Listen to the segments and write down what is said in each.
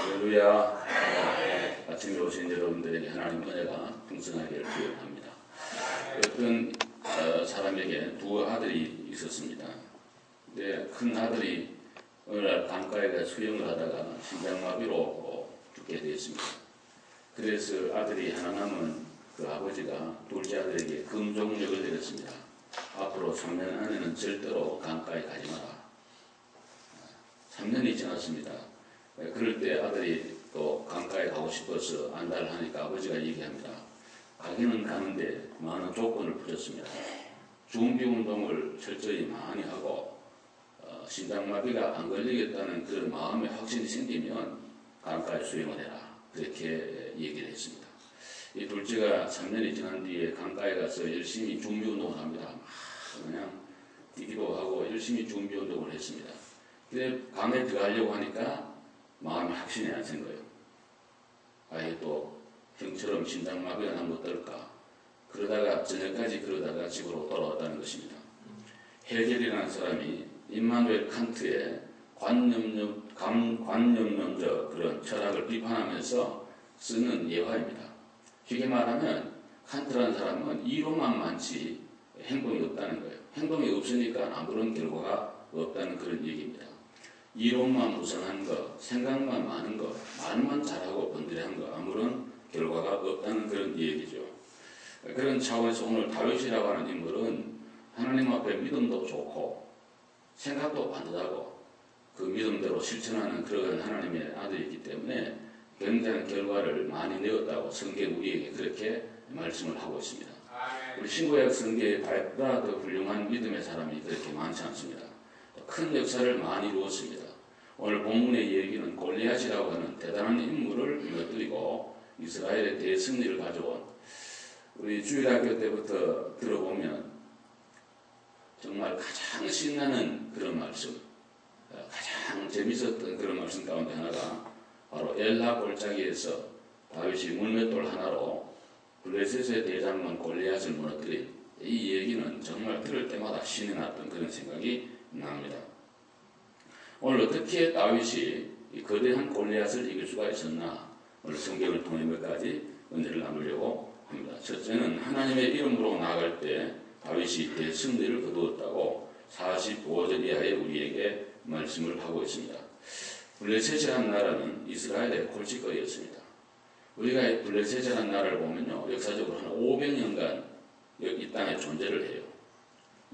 할렐루야. 아침에 오신 여러분들에게 하나님 은혜가 풍성하게 기원합니다. 어떤 사람에게 두 아들이 있었습니다. 근데 큰 아들이 어느 날 강가에 수영을 하다가 심장마비로 죽게 되었습니다. 그래서 아들이 하나 남은 그 아버지가 둘째 아들에게 금종력을 내렸습니다. 앞으로 3년 안에는 절대로 강가에 가지 마라. 3년이 지났습니다. 그럴 때 아들이 또 강가에 가고 싶어서 안달을 하니까 아버지가 얘기합니다. 가기는 가는데 많은 조건을 붙였습니다. 준비 운동을 철저히 많이 하고 심장마비가 안 걸리겠다는 그런 마음의 확신이 생기면 강가에 수영을 해라. 그렇게 얘기를 했습니다. 이 둘째가 3년이 지난 뒤에 강가에 가서 열심히 준비 운동을 합니다. 그냥 뛰기도 하고 열심히 준비 운동을 했습니다. 근데 강에 들어가려고 하니까 마음의 확신이 안 생 거예요. 아예 또 형처럼 심장마비가 나면 어떨까. 그러다가 저녁까지 그러다가 집으로 돌아왔다는 것입니다. 헤겔이라는 사람이 임마누엘 칸트의 관념론적 그런 철학을 비판하면서 쓰는 예화입니다. 쉽게 말하면 칸트라는 사람은 이론만 많지 행동이 없다는 거예요. 행동이 없으니까 아무런 결과가 없다는 그런 얘기입니다. 이론만 무성한 거, 생각만 많은 거, 말만 잘하고 번들한 거 아무런 결과가 없다는 그런 얘기죠. 그런 차원에서 오늘 다윗이라고 하는 인물은 하나님 앞에 믿음도 좋고 생각도 반듯하고 그 믿음대로 실천하는 그런 하나님의 아들이기 때문에 굉장한 결과를 많이 내었다고 성경 우리에게 그렇게 말씀을 하고 있습니다. 우리 신구약 성경에 다윗보다 더 훌륭한 믿음의 사람이 그렇게 많지 않습니다. 큰 역사를 많이 이루었습니다. 오늘 본문의 얘기는 골리앗이라고 하는 대단한 인물을 무너뜨리고 이스라엘의 대승리를 가져온 우리 주일학교 때부터 들어보면 정말 가장 신나는 그런 말씀, 가장 재밌었던 그런 말씀 가운데 하나가 바로 엘라 골짜기에서 다윗이 물맷돌 하나로 블레셋의 대장군 골리앗을 무너뜨린 이 얘기는 정말 들을 때마다 신이 났던 그런 생각이 납니다. 오늘 어떻게 다윗이 이 거대한 골리앗을 이길 수가 있었나 오늘 성경을 통해 몇 가지 은혜를 나누려고 합니다. 첫째는 하나님의 이름으로 나아갈 때 다윗이 대승리를 거두었다고 45절 이하에 우리에게 말씀을 하고 있습니다. 블레셋이라는 나라는 이스라엘의 골칫거리였습니다. 우리가 블레셋이라는 나라를 보면요, 역사적으로 한 500년간 이 땅에 존재를 해요.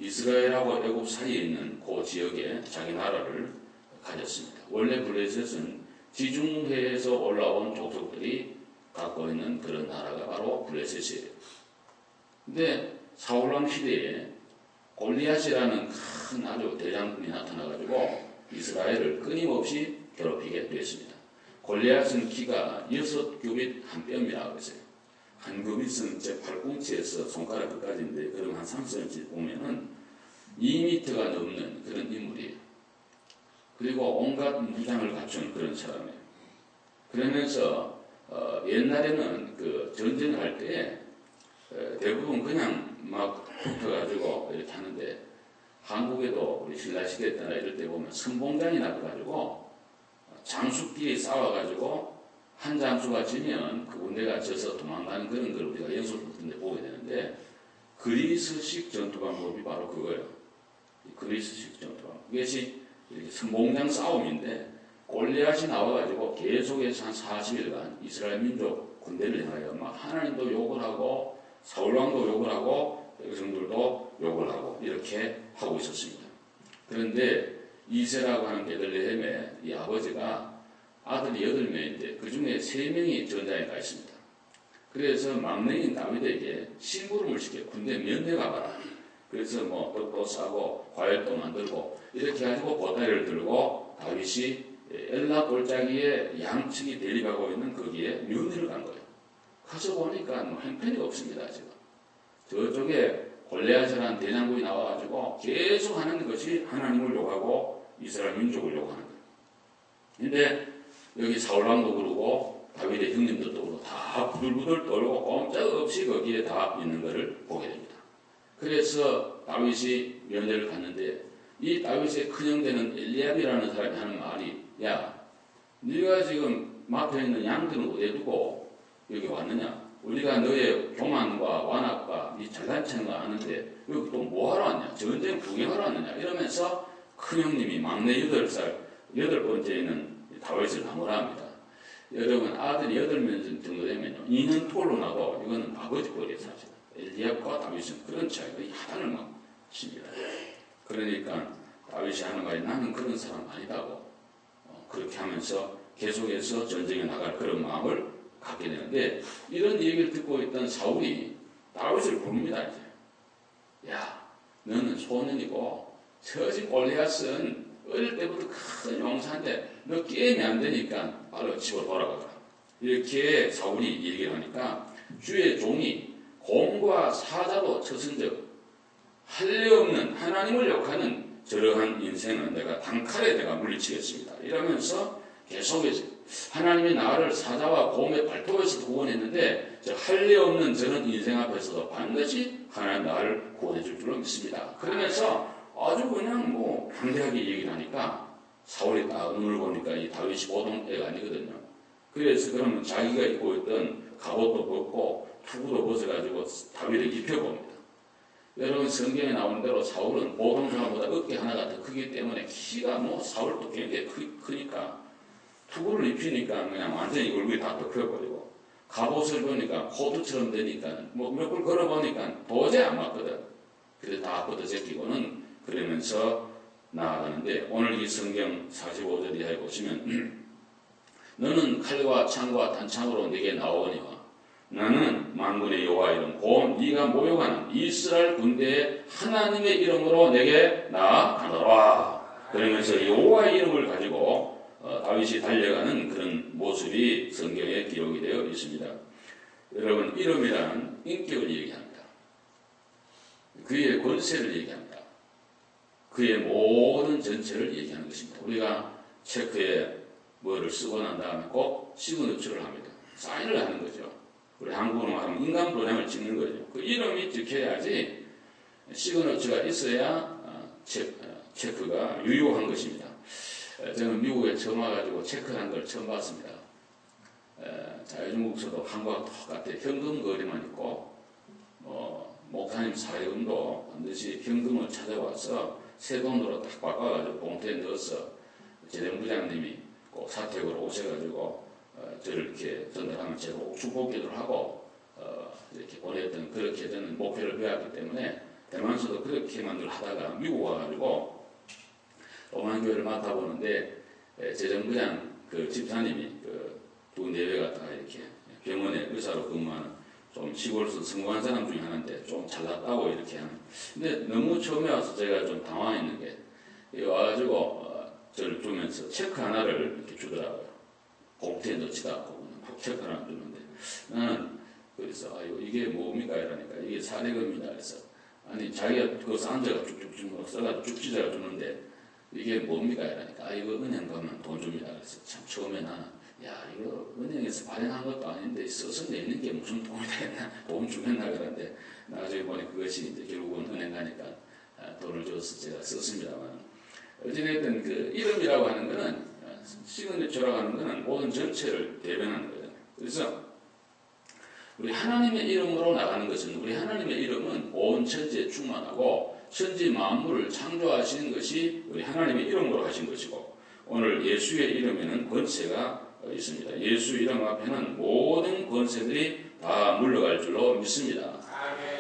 이스라엘하고 애굽 사이에 있는 그 지역에 자기 나라를 가졌습니다. 원래 블레셋은 지중해에서 올라온 족속들이 갖고 있는 그런 나라가 바로 블레셋이에요. 근데 사울왕 시대에 골리앗이라는 큰 아주 대장군이 나타나가지고 이스라엘을 끊임없이 괴롭히게 됐습니다. 골리앗은 키가 6규빗 한 뼘이라고 했어요. 한 규빗은 제 팔꿈치에서 손가락 끝까지인데 그럼 한 30cm 보면은 2m가 넘는 그런 인물이에요. 그리고 온갖 무장을 갖춘 그런 사람이에요. 그러면서 옛날에는 그 전쟁을 할 때 대부분 그냥 막 붙어가지고 이렇게 하는데 한국에도 우리 신라시대 때나 이럴 때 보면 선봉장이 나가지고 장수끼리 싸워가지고 한 장수가 지면 그 군대가 져서 도망가는 그런 걸 우리가 연속 같은 데 보게 되는데 그리스식 전투 방법이 바로 그거예요. 그리스식 전투 방법. 이것이 이렇게 선봉장 싸움인데 골리앗이 나와가지고 계속해서 한 40일간 이스라엘 민족 군대를 향하여 막 하나님도 욕을 하고 사울왕도 욕을 하고 백성들도 욕을 하고 이렇게 하고 있었습니다. 그런데 이세라고 하는 베들레헴의 이 아버지가 아들이 8명인데 그 중에 3명이 전장에 가 있습니다. 그래서 막내인 다윗에게 심부름을 시켜 군대 면회 가봐라. 그래서 뭐 떡도 싸고 과일도 만들고 이렇게 가지고 보따리를 들고 다윗이 엘라 골짜기에 양측이 대립하고 있는 거기에 면회를 간 거예요. 가서 보니까 뭐 형편이 없습니다. 지금 저쪽에 골리앗이라는 대장군이 나와가지고 계속 하는 것이 하나님을 욕하고 이스라엘 민족을 욕하는 거예요. 근데 여기 사울왕도 그러고 다윗의 형님들도 그러고 다 부들부들 떨고 꼼짝없이 거기에 다 있는 것을 보게 됩니다. 그래서 다윗이 면회를 갔는데 이 다윗의 큰형 되는 엘리압이라는 사람이 하는 말이 야 네가 지금 막혀 있는 양들은 어디에 두고 여기 왔느냐? 우리가 너의 교만과 완악과 이 잘난체는 거 아는데 여기 또 뭐하러 왔냐? 전쟁 구경하러 왔느냐? 이러면서 큰 형님이 막내 8살, 8번째는 다윗을 나무랍니다. 여러분 아들이 8명 정도 되면요 2년 톨로 나도 이거는 바거지 꼴이에요 사실. 엘리압과 다윗은 그런 차이가 야단을 막 칩니다. 그러니까 다윗이 하는 말이 나는 그런 사람 아니다고 그렇게 하면서 계속해서 전쟁에 나갈 그런 마음을 갖게 되는데 이런 얘기를 듣고 있던 사울이 다윗을 부릅니다. 이제 야 너는 소년이고 저지 골리앗은 어릴 때부터 큰 용사인데 너 게임이 안 되니까 빨리 집어 돌아가라. 이렇게 사울이 얘기를 하니까 주의 종이 곰과 사자로 쳐선적 할례없는 하나님을 욕하는 저러한 인생은 내가 단칼에 내가 물리치겠습니다. 이러면서 계속해서 하나님이 나를 사자와 곰의 발톱에서 구원했는데 저 할례없는 저런 인생 앞에서도 반드시 하나님 나를 구원해 줄 줄로 믿습니다. 그러면서 아주 그냥 뭐 강대하게 얘기를 하니까 사울이 딱 눈을 보니까 이 다윗이 보통 애가 아니거든요. 그래서 그러면 자기가 입고 있던 갑옷도 벗고 투구도 벗어가지고 다윗을 입혀봅니다. 여러분 성경에 나오는 대로 사울은 보통 사람보다 어깨 하나가 더 크기 때문에 키가 뭐 사울도 굉장히 크니까 투구를 입히니까 그냥 완전히 얼굴이 다 덮여버리고 갑옷을 보니까 코트처럼 되니까 뭐 몇 번 걸어보니까 도저히 안 맞거든. 그래서 다 뻗어 제끼고는 그러면서 나아가는데 오늘 이 성경 45절 이하에 보시면 너는 칼과 창과 단창으로 내게 나오거니와 나는 만군의 여호와 이름 곧 네가 모욕하는 이스라엘 군대의 하나님의 이름으로 내게 나아가노라. 그러면서 여호와의 이름을 가지고 다윗이 달려가는 그런 모습이 성경에 기록이 되어 있습니다. 여러분 이름이란 인격을 얘기합니다. 그의 권세를 얘기합니다. 그의 모든 전체를 얘기하는 것입니다. 우리가 체크에 뭐를 쓰고 난 다음에 꼭 시그너처를 합니다. 사인을 하는 거죠. 우리 한국어로 말하면 인간 도장을 찍는 거죠. 그 이름이 찍혀야지 시그너처가 있어야 체크가 유효한 것입니다. 저는 미국에 처음 와가지고 체크한 걸 처음 봤습니다. 자유중국서도 한국하고 똑같아요. 현금 거리만 있고 목사님 사회금도 반드시 현금을 찾아와서 새 돈으로 딱 바꿔가지고 봉투에 넣어서 재정부장님이 꼭 사택으로 오셔가지고 저를 이렇게 전달하면 제가 축복기도를 하고 이렇게 보냈던 그렇게 저는 목표를 배웠기 때문에 대만에서도 그렇게만 늘 하다가 미국 와가지고 로마교회를 맡아보는데 재정부장 그 집사님이 그 두 내외가 다 이렇게 병원에 의사로 근무하는 좀 시골에서 성공한 사람 중에 하나인데 좀 잘났다고 이렇게 하는. 근데 너무 처음에 와서 제가 좀 당황했는 게 와가지고 저를 주면서 체크 하나를 이렇게 주더라고요. 봉투에 넣지도 않고 그냥 체크 하나 주는데 나는 그래서 아이고 이게 뭡니까 이러니까 이게 사례금이다 그래서 아니 자기가 거기서 앉아가 쭉쭉쭉 써가지고 쭉 찢어가 주는데 이게 뭡니까 이러니까 아 이거 은행 가면 돈 줍니다 그래서 참 처음에 나는 야 이거 은행에서 발행한 것도 아닌데 써서 내는 게 무슨 도움이 되겠나 도움 주겠나 그러는데 나중에 보니 그것이 이제 결국은 은행 가니까 돈을 줘서 제가 썼습니다만 어찌됐든 그 이름이라고 하는 거는 시그니처라고 하는 거는 모든 전체를 대변하는 거예요. 그래서 우리 하나님의 이름으로 나가는 것은 우리 하나님의 이름은 온 천지에 충만하고 천지 만물을 창조하시는 것이 우리 하나님의 이름으로 하신 것이고 오늘 예수의 이름에는 권세가 있습니다. 예수 이름 앞에는 모든 권세들이 다 물러갈 줄로 믿습니다.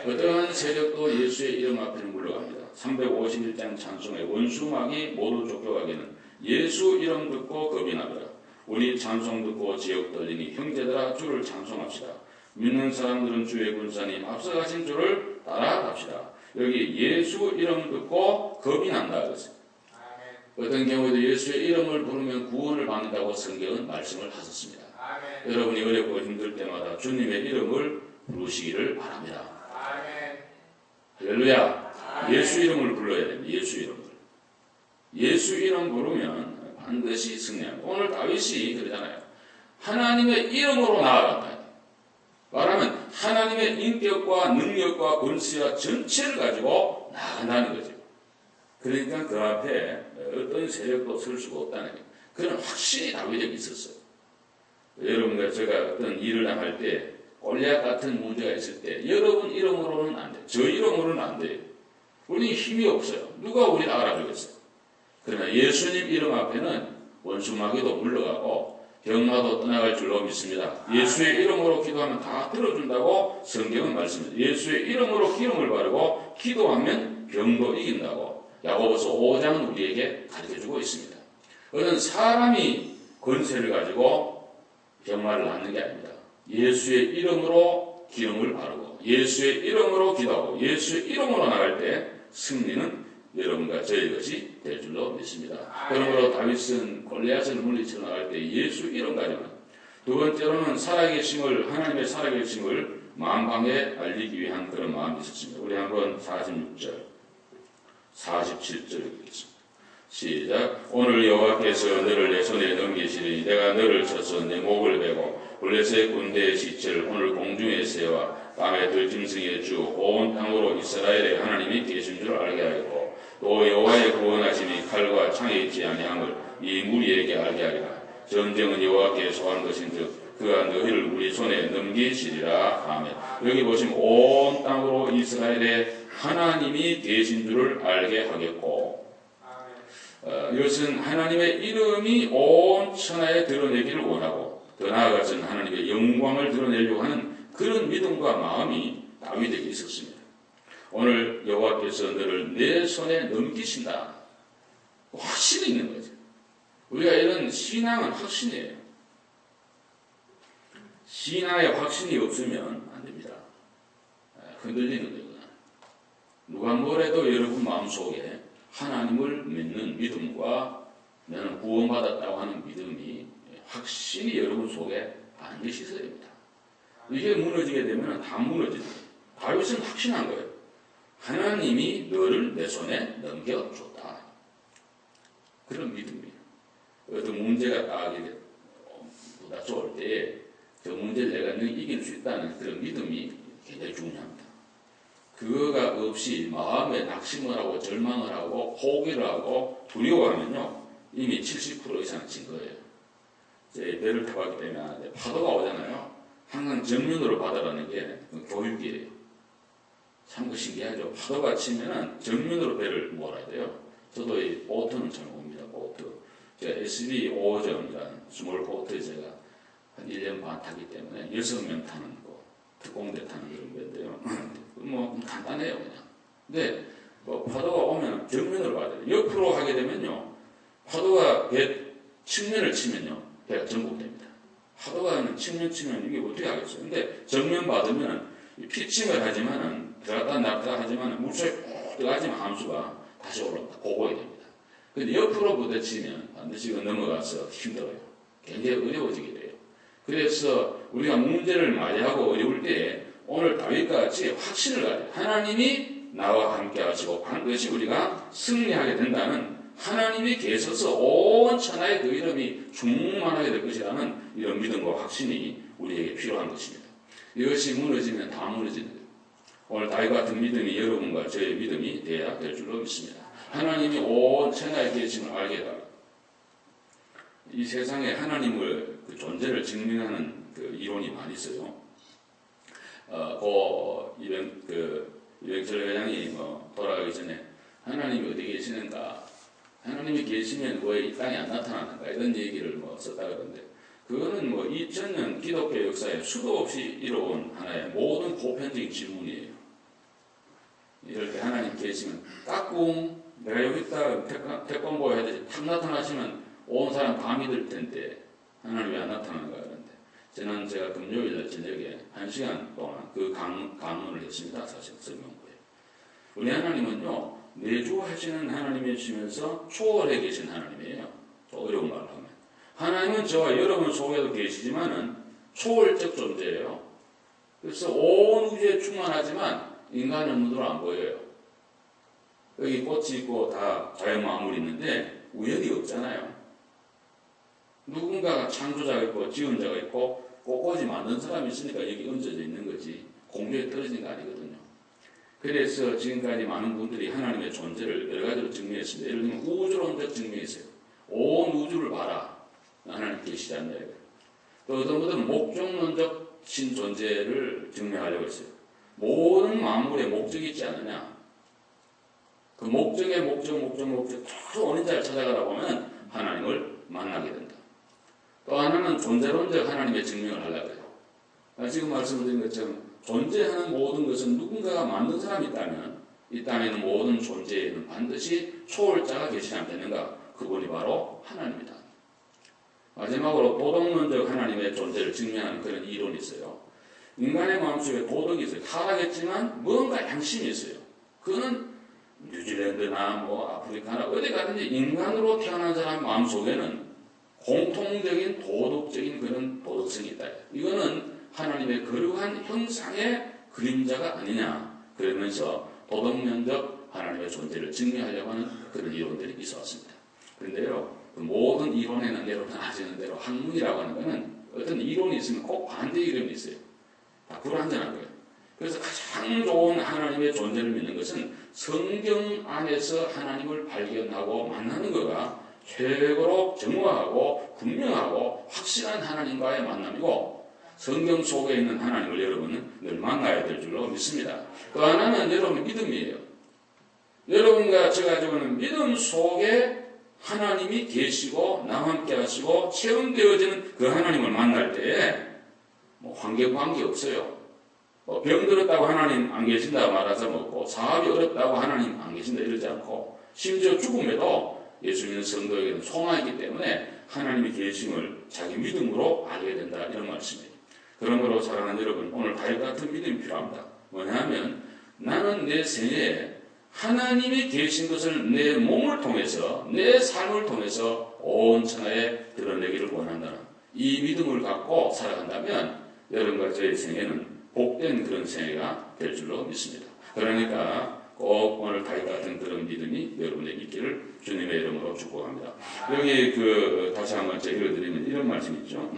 어떠한 세력도 예수의 이름 앞에는 물러갑니다. 351장 찬송의 원수막이 모두 쫓겨가기는 예수 이름 듣고 겁이 나더라. 우리 찬송 듣고 지역 떨리니 형제들아 주를 찬송합시다. 믿는 사람들은 주의 군사님 앞서가신 주를 따라갑시다. 여기 예수 이름 듣고 겁이 난다 그랬어요. 어떤 경우에도 예수의 이름을 부르면 구원을 받는다고 성경은 말씀을 하셨습니다. 아멘. 여러분이 어렵고 힘들 때마다 주님의 이름을 부르시기를 바랍니다. 할렐루야. 예수 이름을 불러야 됩니다. 예수 이름을. 예수 이름 부르면 반드시 승리합니다. 오늘 다윗이 그러잖아요. 하나님의 이름으로 나아간다. 말하면 하나님의 인격과 능력과 권세와 전체를 가지고 나아간다는 거죠. 그러니까 그 앞에 어떤 세력도 설 수가 없다는 거예요. 그런 확신이 다윗에게 있었어요. 여러분과 제가 어떤 일을 나갈 때 골리앗 같은 문제가 있을 때 여러분 이름으로는 안 돼요. 저 이름으로는 안 돼요. 우리는 힘이 없어요. 누가 우리를 알아주겠어요. 그러나 예수님 이름 앞에는 원수마귀도 물러가고 병마도 떠나갈 줄로 믿습니다. 예수의 이름으로 기도하면 다 들어준다고 성경은 말씀합니다. 예수의 이름으로 기름을 바르고 기도하면 병도 이긴다고 야고보서 5장은 우리에게 가르쳐주고 있습니다. 어떤 사람이 권세를 가지고 병마를 낫는 게 아닙니다. 예수의 이름으로 기름을 바르고 예수의 이름으로 기도하고 예수의 이름으로 나갈 때 승리는 여러분과 저의 것이 될 줄로 믿습니다. 그러므로 다윗은 골리앗을 물리쳐 나갈 때 예수 이름 가지고는 두 번째로는 살아계심을 하나님의 살아계심을 만방에 알리기 위한 그런 마음이 있었습니다. 우리 한번 46절 47절 읽겠습니다. 시작. 오늘 여호와께서 너를 내 손에 넘기시리니 내가 너를 쳐서 내 목을 베고 블레셋 군대의 시체를 오늘 공중의 새와 땅의 들짐승의 주 온 땅으로 이스라엘의 하나님이 계신 줄 알게 하겠고 또 여호와의 구원하심이 칼과 창에 있지 아니함을 이 무리에게 알게 하리라. 전쟁은 여호와께 소한 것인즉 그가 너희를 우리 손에 넘기시리라. 아멘. 여기 보시면 온 땅으로 이스라엘의 하나님이 계신 줄을 알게 하겠고 이것은 하나님의 이름이 온 천하에 드러내기를 원하고 더 나아가서는 하나님의 영광을 드러내려고 하는 그런 믿음과 마음이 다윗에게 있었습니다. 오늘 여호와께서 너를 내 손에 넘기신다. 확신이 있는 거죠. 우리가 이런 신앙은 확신이에요. 신앙에 확신이 없으면 안 됩니다. 흔들리는 거구나. 누가 뭐래도 여러분 마음속에 하나님을 믿는 믿음과 나는 구원받았다고 하는 믿음이 확신이 여러분 속에 반드시 있어야 됩니다. 이게 무너지게 되면 다 무너지는 거예요. 다윗은 확신한 거예요. 하나님이 너를 내 손에 넘겨줬다. 그런 믿음이에요. 어떤 문제가 딱 부닥쳐올 때 그 문제를 내가 이길 수 있다는 그런 믿음이 굉장히 중요합니다. 그거가 없이 마음에 낙심을 하고 절망을 하고 포기를 하고 두려워하면요 이미 70% 이상 진 거예요. 제 배를 타고 하기 때문에 파도가 오잖아요. 항상 정면으로 바다라는 게 교육이에요. 참 신기하죠. 파도가 치면은 정면으로 배를 몰아야 돼요. 저도 이 보트는 잘 봅니다. 보트. 제가 SB 5호점이라는 스몰 보트에 제가 한 1년 반 타기 때문에 6명 타는 거, 특공대 타는 그런 건데요. 뭐 간단해요 그냥. 근데 뭐 파도가 오면 정면으로 봐야 돼요. 옆으로 하게 되면요. 파도가 배 측면을 치면요. 배가 전복됩니다. 파도가 측면 치면 이게 어떻게 하겠어요. 근데 정면 받으면 피칭을 하지만은 들어갔다 나갔다 하지만 물속에 푹 들어가지만 함수가 다시 올라옵니다. 고고이 됩니다. 근데 옆으로 부딪히면 반드시 넘어가서 힘들어요. 굉장히 어려워지게 돼요. 그래서 우리가 문제를 많이 하고 어려울 때 오늘 다윗과 같이 확신을 가져요. 하나님이 나와 함께 하시고 반드시 우리가 승리하게 된다는 하나님이 계셔서 온 천하의 그 이름이 충만하게 될 것이라는 이런 믿음과 확신이 우리에게 필요한 것입니다. 이것이 무너지면 다 무너지는 거예요. 오늘 다윗 같은 믿음이 여러분과 저의 믿음이 되어야 될 줄로 믿습니다. 하나님이 온 천하에 계심을 알게 해달라. 이 세상에 하나님을 그 존재를 증명하는 그 이론이 많이 있어요. 이병철 회장이 돌아가기 전에 하나님이 어디 계시는가? 하나님이 계시면 왜 이 땅에 안 나타나는가? 이런 얘기를 썼다 그러는데 그거는 2000년 기독교 역사에 수도 없이 이뤄온 하나의 모든 보편적인 질문이에요. 이렇게 하나님 계시면 까꿍 내가 여기 있다 태권보 해야 되지 탁 나타나시면 온 사람 다 믿을 텐데 하나님 왜 안 나타나는가 그러는데 저는 제가 금요일 저녁에 1시간 동안 그 강론을 했습니다. 사실 설명부에. 우리 하나님은요 내주하시는 하나님이시면서 초월해 계신 하나님이에요. 어려운 말로 하면 하나님은 저와 여러분 속에도 계시지만은 초월적 존재예요. 그래서 온 우주에 충만하지만 인간의 눈으로 안 보여요. 여기 꽃이 있고 다 자연만물이 있는데 우연이 없잖아요. 누군가가 창조자가 있고 지은 자가 있고 꽃꽂이 만든 사람이 있으니까 여기 얹어져 있는 거지 공중에 떨어진 거 아니거든요. 그래서 지금까지 많은 분들이 하나님의 존재를 여러 가지로 증명했습니다. 예를 들면 우주론적 증명했어요. 온 우주를 봐라. 하나님 계시지 않나요? 또 어떤 분들은 목적론적 신존재를 증명하려고 했어요. 모든 만물의 목적이 있지 않느냐. 그 목적의 목적 계속 원인자를 찾아가다 보면 하나님을 만나게 된다. 또 하나는 존재론적 하나님의 증명을 하려고 해요. 지금 말씀드린 것처럼 존재하는 모든 것은 누군가가 만든 사람이 있다면 이 땅에는 모든 존재에는 반드시 초월자가 계시지 않겠는가? 그분이 바로 하나님이다. 마지막으로 도덕론적 하나님의 존재를 증명하는 그런 이론이 있어요. 인간의 마음속에 도덕이 있어요. 타락했지만 뭔가 양심이 있어요. 그거는 뉴질랜드나 아프리카나 어디 가든지 인간으로 태어난 사람 마음속에는 공통적인 도덕적인 그런 도덕성이 있다. 이거는 하나님의 거룩한 형상의 그림자가 아니냐. 그러면서 도덕론적 하나님의 존재를 증명하려고 하는 그런 이론들이 있어 왔습니다. 그런데요, 그 모든 이론에는 여러분 아시는 대로 학문이라고 하는 것은 어떤 이론이 있으면 꼭 반대 이론이 있어요. 다 불완전한 거예요. 그래서 가장 좋은 하나님의 존재를 믿는 것은 성경 안에서 하나님을 발견하고 만나는 거가 최고로 정확하고 분명하고 확실한 하나님과의 만남이고 성경 속에 있는 하나님을 여러분은 늘 만나야 될 줄로 믿습니다. 또 하나는 여러분의 믿음이에요. 여러분과 제가 가지고 있는 믿음 속에 하나님이 계시고 나와 함께 하시고 체험되어지는 그 하나님을 만날 때에 관계 없어요. 병들었다고 하나님 안 계신다 말하자 먹고 사업이 어렵다고 하나님 안 계신다 이러지 않고 심지어 죽음에도 예수 믿는 성도에게는 소망이기 때문에 하나님의 계심을 자기 믿음으로 알게 된다 이런 말씀이에요. 그러므로 사랑하는 여러분 오늘 다윗 같은 믿음이 필요합니다. 뭐냐면 나는 내 생애에 하나님이 계신 것을 내 몸을 통해서 내 삶을 통해서 온 천하에 드러내기를 원한다는 이 믿음을 갖고 살아간다면 여러분과 저의 생애는 복된 그런 생애가 될 줄로 믿습니다. 그러니까 꼭 오늘 다윗 같은 그런 믿음이 여러분의 있기를 주님의 이름으로 축복합니다. 여기 다시 한번 제가 읽어드리면 이런 말씀이 있죠.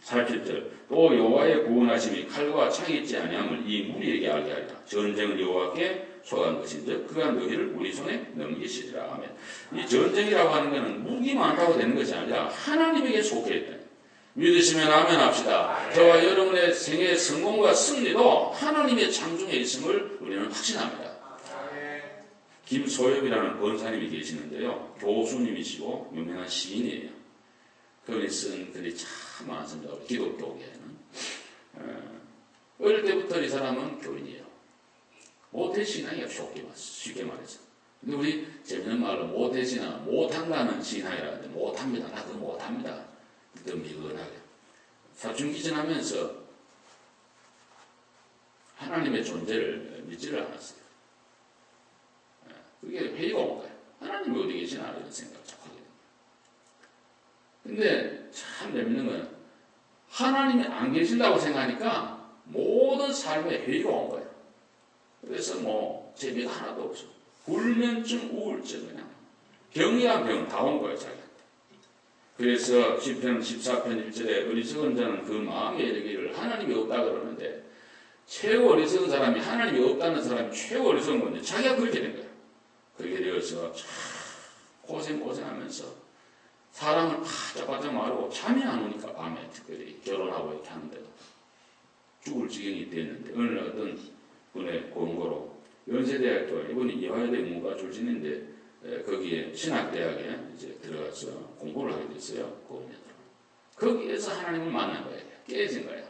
47절 또 여호와의 구원하심이 칼과 창이 있지 아니함을 이 무리에게 알게 하리라. 전쟁은 여호와께 속한 것인데 그가 너희를 우리 손에 넘기시리라 하면 이 전쟁이라고 하는 것은 무기 많다고 되는 것이 아니라 하나님에게 속해 있다. 믿으시면 아멘 합시다. 저와 여러분의 생애의 성공과 승리도 하나님의 창중에 있음을 우리는 확신합니다. 김소엽이라는 권사님이 계시는데요. 교수님이시고 유명한 시인이에요. 그분이 쓴 글이 참 많습니다. 기독교계에는. 어릴 때부터 이 사람은 교인이에요. 모태신앙이에요. 쉽게 말해서. 근데 우리 재밌는 말로 모태신앙, 못한다는 신앙이라 하는데 못합니다. 나 그거 못합니다. 또 미건하게. 사춘기 지나면서 하나님의 존재를 믿지를 않았어요. 그게 회의가 온 거예요. 하나님이 어디 계시나 이런 생각을 자꾸 하게 됩니다. 근데 참 재밌는 건 하나님이 안 계신다고 생각하니까 모든 삶에 회의가 온 거예요. 그래서 재미가 하나도 없어. 불면증, 우울증 그냥 병이야 병 다 온 거예요 자기한테. 그래서 시편 14편 1절에 어리석은 자는 그 마음에 이르기를 하나님이 없다 그러는데 최고 어리석은 사람이 하나님이 없다는 사람이 최고 어리석은 건데 자기가 그렇게 된 거예요. 그렇게 되어서 고생하면서 사람을 바짝바짝 마르고 잠이 안 오니까 밤에 특별히 결혼하고 이렇게 하는데도 죽을 지경이 됐는데 어느 날 어떤 분의 권고로 연세대학교 이분이 이화여대 문과 출신인데 거기에 신학대학에 이제 들어가서 공부를 하게 됐어요. 고은여대로. 거기에서 하나님을 만난 거예요. 깨진 거예요.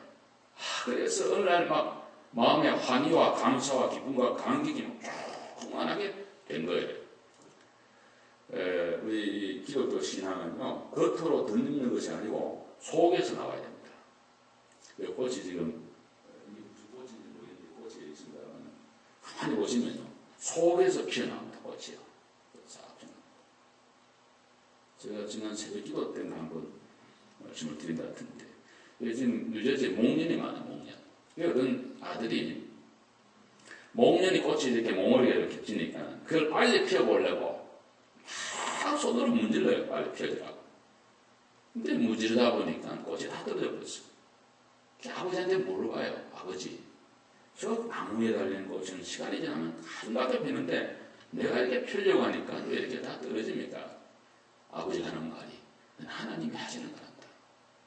그래서 어느 날 막 마음의 환희와 감사와 기쁨과 감격이 충만하게 된 거예요. 우리 기독교 신앙은요, 겉으로 듣는 것이 아니고 속에서 나와야 됩니다. 꽃이 지금 무슨 꽃인지 모르겠는데 꽃이 있습니다만 가만히 보시면요, 속에서 피어납니다. 꽃이요. 제가 지난 새벽 기도 때는 한번 말씀을 드린 것 같은데 지금 뉴저지에 목련이 많아요. 목련. 어떤 아들이 목련이 꽃이 이렇게 몽골이가 이렇게 지니까 그걸 빨리 피워보려고 막 손으로 문질러요. 빨리 피워주라고. 근데 문지르다 보니까 꽃이 다 떨어져 버렸어요. 아버지한테 물어봐요. 아버지, 저 나무에 달린 꽃은 시간이 지나면 한가득 피는데 내가 이렇게 피우려고 하니까 왜 이렇게 다 떨어집니까? 아버지가 하는 말이 하나님이 하시는 거란다.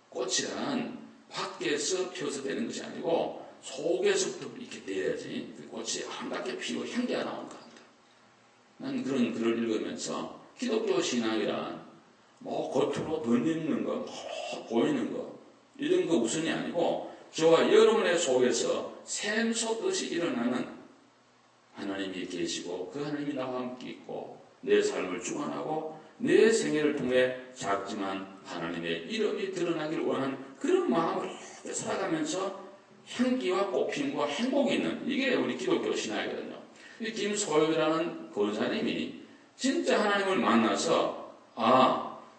꽃이 꽃이란 밖에서 피어서 되는 것이 아니고 속에서부터 이렇게 돼야지 그 꽃이 아름답게 피고 향기가 나온다. 난 그런 글을 읽으면서 기독교 신앙이란 뭐 겉으로 덧입는 거, 뭐 보이는 거 이런 거 우선이 아니고 저와 여러분의 속에서 샘솟듯이 일어나는 하나님이 계시고 그 하나님이 나와 함께 있고 내 삶을 주관하고 내 생애를 통해 작지만 하나님의 이름이 드러나기를 원하는 그런 마음을 살아가면서 향기와 꽃핌과 행복이 있는 이게 우리 기독교 신앙이거든요. 이 김소엽이라는 권사님이 진짜 하나님을 만나서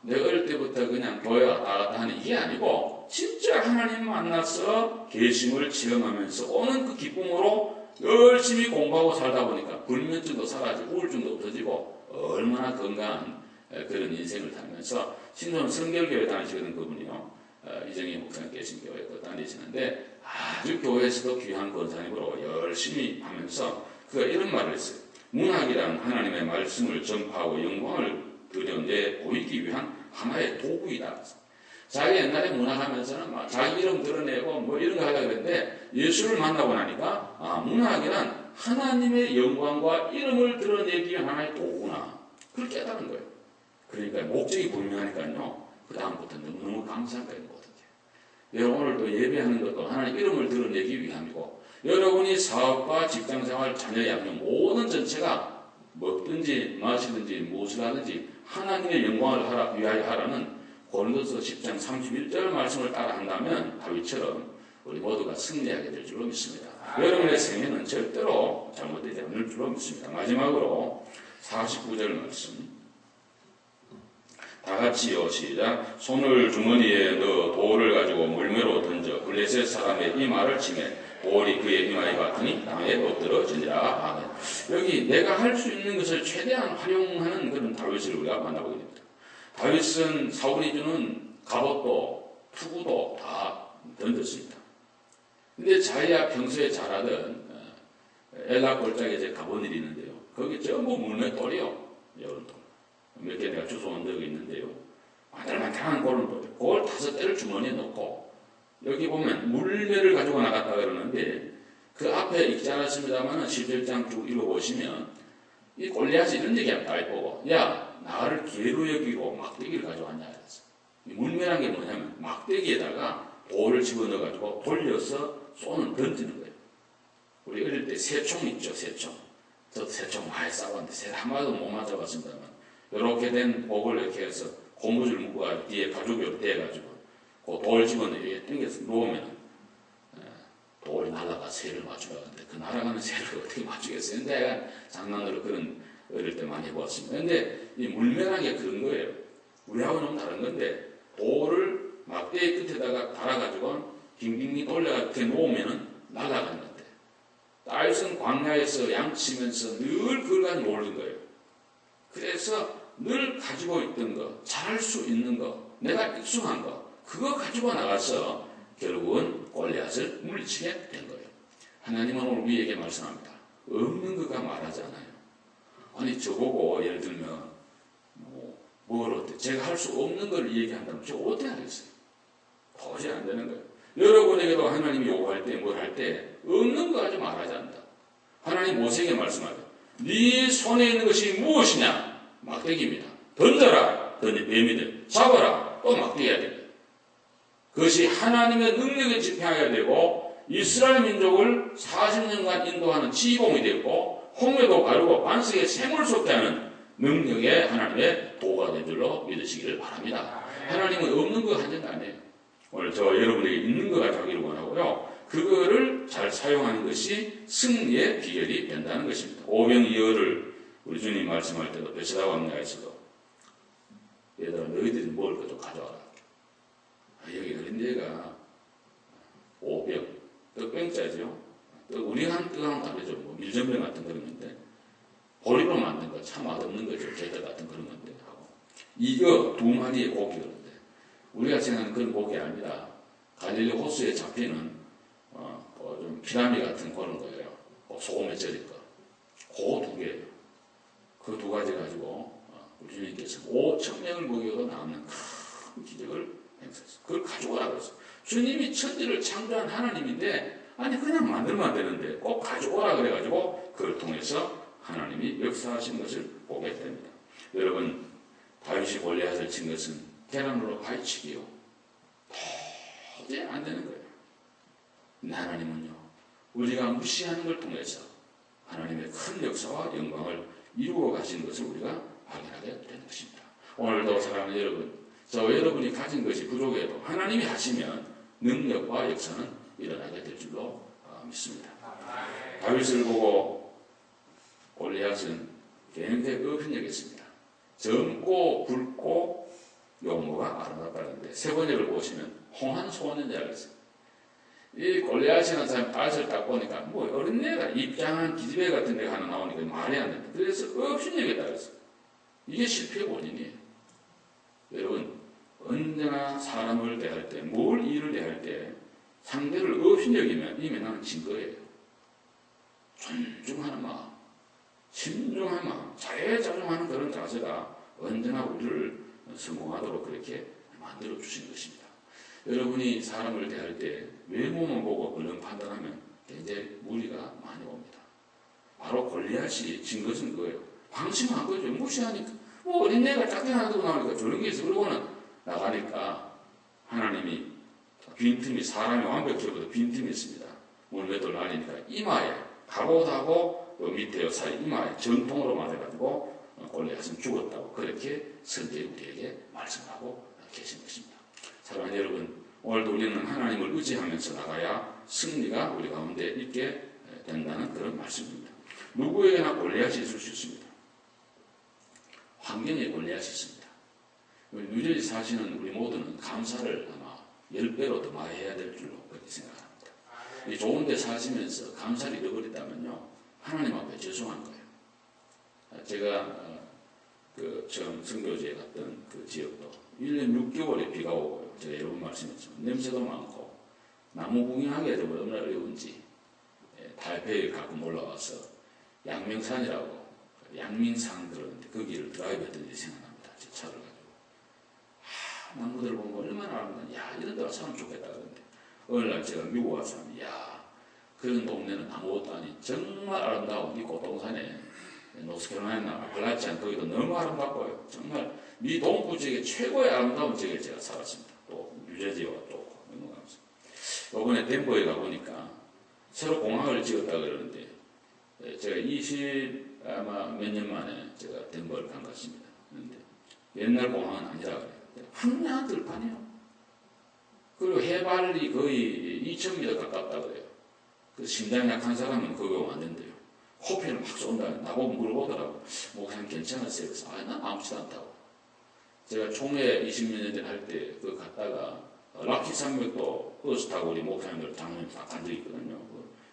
내가 어릴 때부터 그냥 교회 왔다 갔다 하는 이게 아니고 진짜 하나님 만나서 계심을 체험하면서 오는 그 기쁨으로 열심히 공부하고 살다 보니까 불면증도 사라지고 우울증도 없어지고 얼마나 건강한 그런 인생을 살면서 신촌 성결교회 다니시거든 그분이요. 이정희 목사님 계신 교회 다니시는데 아주 교회에서도 귀한 권사님으로 열심히 하면서 그가 이런 말을 했어요. 문학이란 하나님의 말씀을 전파하고 영광을 드러내 보이기 위한 하나의 도구이다. 자기 옛날에 문학하면서는 막 자기 이름 드러내고 뭐 이런 거 하려고 했는데 예수를 만나고 나니까 문학이란 하나님의 영광과 이름을 드러내기 위한 하나의 도구구나. 그걸 깨달은 거예요. 그러니까 목적이 분명하니까요. 그 다음부터 너무너무 감사한 거예요. 여러분 오늘 또 예배하는 것도 하나님 이름을 드러내기 위함이고 여러분이 사업과 직장생활, 자녀 양육 모든 전체가 먹든지 마시든지 무엇을 하든지 하나님의 영광을 위하여 하라는 고린도서 10장 31절 말씀을 따라 한다면 다윗처럼 우리 모두가 승리하게 될 줄로 믿습니다. 여러분의 생애는 절대로 잘못되지 않을 줄로 믿습니다. 마지막으로 49절 말씀 다 같이요 시작. 손을 주머니에 넣어 돌을 가지고 물매로 던져 블레셋 사람의 이마를 치매 돌이 그의 이마에 받더니 땅에 엎드러지니라. 아멘. 여기 내가 할 수 있는 것을 최대한 활용하는 그런 다윗을 우리가 만나보게 됩니다. 다윗은 사울이 주는 갑옷도 투구도 다 던졌습니다. 근데 자기가 평소에 잘하던 엘라 골짜기에 제 가본 일이 있는데요. 거기 전부 물맷돌이요. 여러 돌. 몇 개 내가 주워온 적이 있는데요. 만들만장한 골은 돌이요. 그걸 5대를 주머니에 넣고 여기 보면 물매를 가지고 나갔다 그러는데 그 앞에 읽지 않았습니다만 11장 쭉 읽어보시면 이 골리앗이 이런 얘기합니다. 보고 야 나를 개로 여기고 막대기를 가져왔냐 그랬어. 물매란 게 뭐냐면 막대기에다가 돌을 집어넣어가지고 돌려서 쏘는 던지는 거예요. 우리 어릴 때 새총 있죠. 새총. 저도 새총 많이 쏴봤는데 새 한 마리도 못 맞아봤습니다만 이렇게 된 복을 이렇게 해서 고무줄 묶어가지고 뒤에 가죽으로 떼가지고 그 돌 집어넣어 이렇게 당겨서 놓으면 돌이 날아가 새를 맞추려는데 그 날아가는 새를 어떻게 맞추겠어요? 근데 내가 장난으로 그런 어릴 때 많이 해보았습니다. 근데 이 물매라는 게 그런 거예요. 우리하고는 좀 다른 건데 돌을 막대기 끝에다가 달아가지고 빙빙 돌려가지고 이렇게 놓으면 날아가는 건데 다윗은 광야에서 양치면서 늘 그걸 가지고 놀던 거예요. 그래서 늘 가지고 있던 거, 잘할 수 있는 거, 내가 익숙한 거 그거 가지고 나가서 결국은 골리앗을 물리치게 된 거예요. 하나님은 오늘 우리에게 말씀합니다. 없는 거가 말하지 않아요. 아니 저보고 예를 들면 뭘 어때? 제가 할 수 없는 걸 얘기한다면 제가 어떻게 하겠어요? 도저히 안 되는 거예요. 여러분에게도 하나님이 요구할 때 뭘 할 때 없는 거 가지고 말하지 않는다. 하나님 모세에게 말씀하죠. 네 손에 있는 것이 무엇이냐? 막대기입니다. 던져라. 뱀이들. 잡아라. 또 막대기해야 됩니다. 그것이 하나님의 능력을 집행해야 되고 이스라엘 민족을 40년간 인도하는 지휘봉이 되고 홍해도 가르고 반석에 샘을 쏟게 하는 능력의 하나님의 도가 된 줄로 믿으시기를 바랍니다. 하나님은 없는 거 하는 거 아니에요. 오늘 저 여러분에게 있는 거 가지고 하기를 원하고요. 그거를 잘 사용하는 것이 승리의 비결이 된다는 것입니다. 오병이어를 우리 주님 말씀할 때도 베세다 광야에서도 얘들아 너희들이 먹을 것 좀 가져와라. 여기 그런 데가 오병, 떡병자죠. 우리가 한 떡하고는 다르죠. 뭐 밀전병 같은 그런 건데 보리로 만든 거 참 맛없는 거죠. 게들 같은 그런 건데 하고 이거 2마리의 고기였는데 우리가 생각하는 그런 고기 아닙니다. 갈릴리 호수에 잡히는 좀 피라미 같은 그런 거예요. 소금에 절인 거. 그 2개예요. 그 2가지 가지고 우리 주님께서 5,000명을 먹여도 남는 큰 기적을 행사했어요. 그걸 가져오라 그랬어요. 주님이 천지를 창조한 하나님인데 아니 그냥 만들면 안 되는데 꼭 가져오라 그래가지고 그걸 통해서 하나님이 역사하신 것을 보게 됩니다. 여러분 다윗이 골리앗을 친 것은 계란으로 파헤치기요. 도저히 안 되는 거예요. 근데 하나님은요. 우리가 무시하는 걸 통해서 하나님의 큰 역사와 영광을 이루어 가시는 것을 우리가 확인하게 되는 것입니다. 오늘도 사랑하는 여러분, 저와 여러분이 가진 것이 부족해도 하나님이 하시면 능력과 역사는 일어나게 될 줄로 믿습니다. 다윗을 보고 골리앗은 굉장히 업신여겼습니다. 젊고 굵고 용모가 아름답다는데 세 번째를 보시면 홍한 소년이라고 했어요. 이 골리앗이라는 사람이 다윗을 딱 보니까 뭐 어린애가 입장한 기집애 같은 데가 하나 나오니까 말이 안 된다. 그래서 업신여겼다 그랬어요. 이게 실패의 원인이에요. 여러분 언제나 사람을 대할 때, 뭘 일을 대할 때 상대를 업신여기면 이미 나는 진 거예요. 존중하는 마음, 신중한 마음, 자애자중하는 그런 자세가 언제나 우리를 성공하도록 그렇게 만들어 주신 것입니다. 여러분이 사람을 대할 때 외모만 보고 얼른 판단하면 굉장히 무리가 많이 옵니다. 바로 골리앗이 진 것은 그거예요. 방심한 거죠. 무시하니까. 뭐 어린애가 짝대 하나 두고 나오니까 저런 게 있어. 그러고는 나가니까 하나님이 빈틈이 사람이 완벽해보다 빈틈이 있습니다. 물맷돌 날리니까 이마에 갑옷하고 또 밑에 사이 이마에 전통으로 맞아가지고 골리앗은 죽었다고 그렇게 선제에 우리에게 말씀하고 계신 것입니다. 사랑하는 여러분, 오늘도 우리는 하나님을 의지하면서 나가야 승리가 우리 가운데 있게 된다는 그런 말씀입니다. 누구에게나 골리앗이 있을 수 있습니다. 환경에 골리앗이 있습니다. 뉴저지 사시는 우리 모두는 감사를 아마 10배로 더 많이 해야 될 줄로 그렇게 생각합니다. 이 좋은 데 사시면서 감사를 잃어버렸다면요, 하나님 앞에 죄송한 거예요. 제가 처음 선교지에 갔던 그 지역도 1년 6개월에 비가 오고요. 제가 여러 번 말씀했지만 냄새도 많고 나무 구경하기가 좀 얼마나 어려운지 달배에 가끔 올라와서 양명산이라고 양민산 그러는데 거기를 드라이브 했던 일이 생각납니다. 제 차를 가지고 나무들 보면 얼마나 아름다운, 야 이런 데 와서 하면 좋겠다 그러는데 어느 날 제가 미국 와서 하면 야 그런 동네는 아무것도 아닌 정말 아름다운 이 고동산에 노스캐롤라이나 아팔라치안 거기도 너무 아름답고요. 정말 미 동부 지역의 최고의 아름다운 지역에 제가 살았습니다. 또 뉴저지와 또 넘어가면서 이번에 덴버에 가보니까 새로 공항을 지었다 그러는데 제가 20 아마 몇 년 만에 제가 덴버를 간 것 같습니다. 그런데 옛날 공항은 아니라 그래요. 황량한 들판이요. 그리고 해발이 거의 2,000m 가깝다 그래요. 그 심장 약한 사람은 거기 오면 안 된대요. 코피를 막 쏜다. 나보고 물어보더라고. 목사님 괜찮았어요? 그래서 난 아무렇지도 않다고. 제가 총회 20몇 년 전에 할 때 그 갔다가 락키 산맥도 버스 타고 우리 목사님들 장로님 다 앉아있거든요.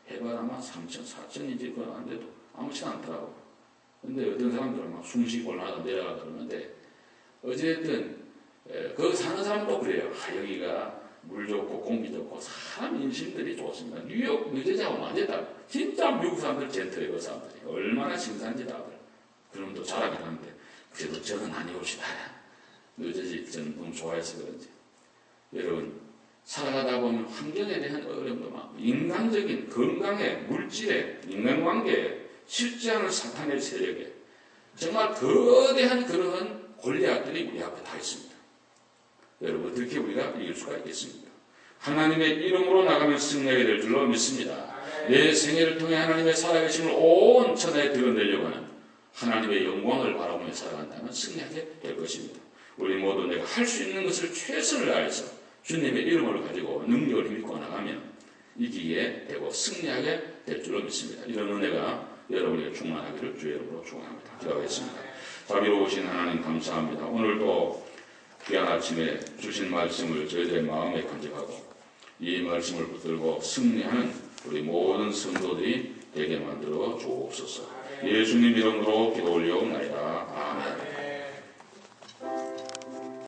해발 아마 3,000, 4,000인지 그건 안 돼도 아무렇지도 않더라고요. 근데 어떤 사람들은 막 숨쉬고 올라가다 내려가다 그러는데 어쨌든 거기 사는 사람도 그래요. 여기가 물 좋고 공기 좋고 사람 인심들이 좋습니다. 뉴욕, 뉴저지하고 완전히 다 진짜 미국 사람들 젠틀해요. 그 사람들이 얼마나 신선한지 다들 그놈도 자랑을 하는데 그래도 저는 아니옵시다. 뉴저지 저는 너무 좋아해서 그런지. 여러분 살아가다 보면 환경에 대한 어려움도 많고 인간적인 건강에 물질에 인간관계에 쉽지 않은 사탄의 세력에 정말 거대한 그러한 골리앗들이 우리 앞에 다 있습니다. 여러분 어떻게 우리가 이길 수가 있겠습니까? 하나님의 이름으로 나가면 승리하게 될 줄로 믿습니다. 내 생애를 통해 하나님의 살아계심을 온 천하에 드러내려고 하는 하나님의 영광을 바라보며 살아간다면 승리하게 될 것입니다. 우리 모두 내가 할 수 있는 것을 최선을 다해서 주님의 이름을 가지고 능력을 힘입고 나가면 이기게 되고 승리하게 될 줄로 믿습니다. 이런 은혜가 여러분에게 충만하기를 주의 이름으로 축원합니다. 기도하겠습니다. 자비로우신 하나님 감사합니다. 오늘도 귀한 아침에 주신 말씀을 저희들의 마음에 간직하고 이 말씀을 붙들고 승리하는 우리 모든 성도들이 되게 만들어 주옵소서. 예수님 이름으로 기도 올려옵나이다. 아멘.